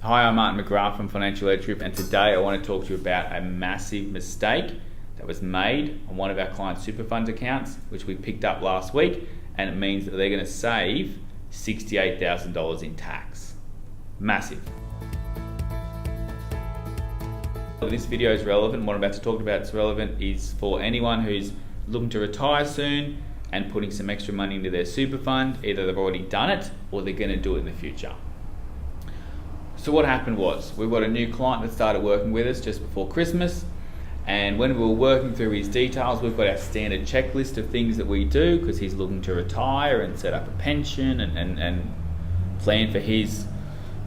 Hi, I'm Martin McGrath from Financial Edge Group, and today I want to talk to you about a massive mistake that was made on one of our clients' super funds accounts, which we picked up last week, and it means that they're going to save $68,000 in tax. Massive. This video is relevant. What I'm about to talk about is relevant is for anyone who's looking to retire soon and putting some extra money into their super fund. Either they've already done it or they're going to do it in the future. So what happened was, we've got a new client that started working with us just before Christmas, and when we were working through his details, we've got our standard checklist of things that we do because he's looking to retire and set up a pension and plan for his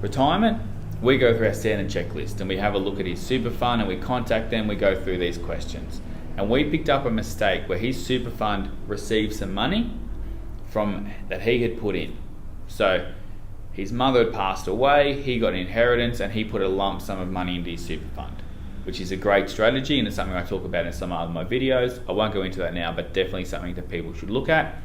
retirement. We go through our standard checklist and we have a look at his super fund and we contact them, we go through these questions. And we picked up a mistake where his super fund received some money from that he had put in. So his mother had passed away, he got an inheritance, and he put a lump sum of money into his super fund, which is a great strategy, and it's something I talk about in some of my videos. I won't go into that now, but definitely something that people should look at.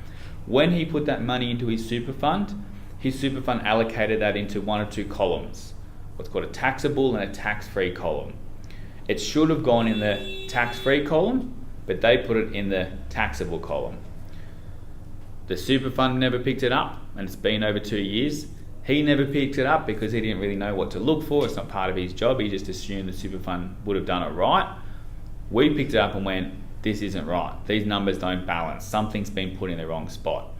When he put that money into his super fund allocated that into one or two columns, what's called a taxable and a tax-free column. It should have gone in the tax-free column, but they put it in the taxable column. The super fund never picked it up, and it's been over 2 years. He never picked it up because he didn't really know what to look for. It's not part of his job. He just assumed the super fund would have done it right. We picked it up and went, this isn't right. These numbers don't balance. Something's been put in the wrong spot.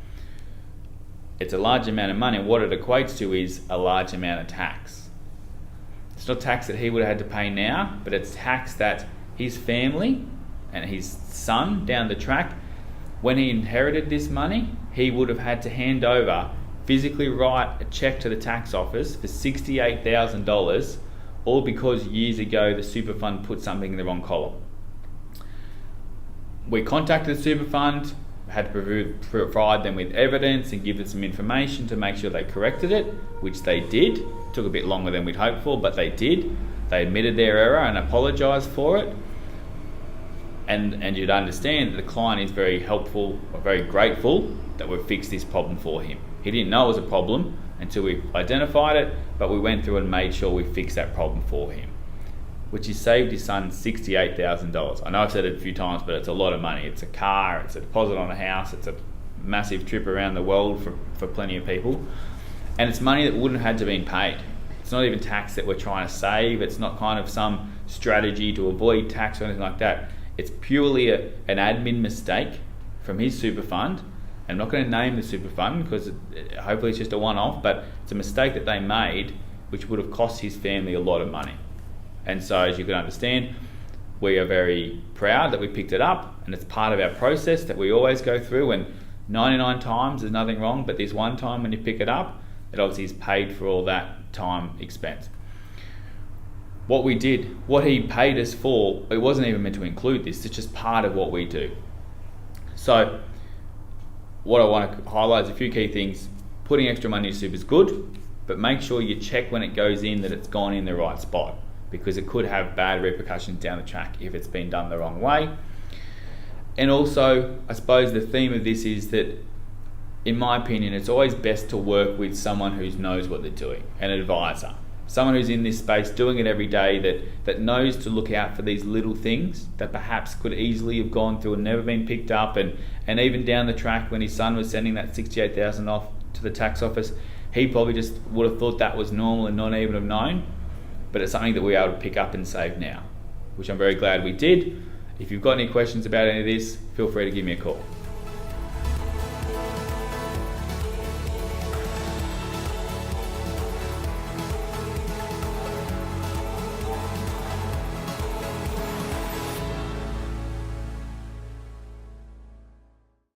It's a large amount of money. What it equates to is a large amount of tax. It's not tax that he would have had to pay now, but it's tax that his family and his son down the track, when he inherited this money, he would have had to hand over, physically write a check to the tax office for $68,000, all because years ago the super fund put something in the wrong column. We contacted the super fund, had to provide them with evidence and give them some information to make sure they corrected it, which they did. Took a bit longer than we'd hoped for, but they did. They admitted their error and apologised for it. And you'd understand that the client is very helpful or very grateful that we've fixed this problem for him. He didn't know it was a problem until we identified it, but we went through and made sure we fixed that problem for him, which has saved his son $68,000. I know I've said it a few times, but it's a lot of money. It's a car, it's a deposit on a house, it's a massive trip around the world for plenty of people. And it's money that wouldn't have had to been paid. It's not even tax that we're trying to save. It's not kind of some strategy to avoid tax or anything like that. It's purely an admin mistake from his super fund. I'm not going to name the super fund because hopefully it's just a one-off, but it's a mistake that they made which would have cost his family a lot of money. And so, as you can understand, we are very proud that we picked it up, and it's part of our process that we always go through, and 99 times there's nothing wrong, but this one time when you pick it up, it obviously is paid for all that time expense. What we did, what he paid us for, it wasn't even meant to include this, it's just part of what we do. So what I want to highlight is a few key things. Putting extra money into super is good, but make sure you check when it goes in that it's gone in the right spot, because it could have bad repercussions down the track if it's been done the wrong way. And also, I suppose the theme of this is that, in my opinion, it's always best to work with someone who knows what they're doing, an advisor. Someone who's in this space doing it every day that knows to look out for these little things that perhaps could easily have gone through and never been picked up, and even down the track when his son was sending that $68,000 off to the tax office, he probably just would have thought that was normal and not even have known, but it's something that we are able to pick up and save now, which I'm very glad we did. If you've got any questions about any of this, feel free to give me a call.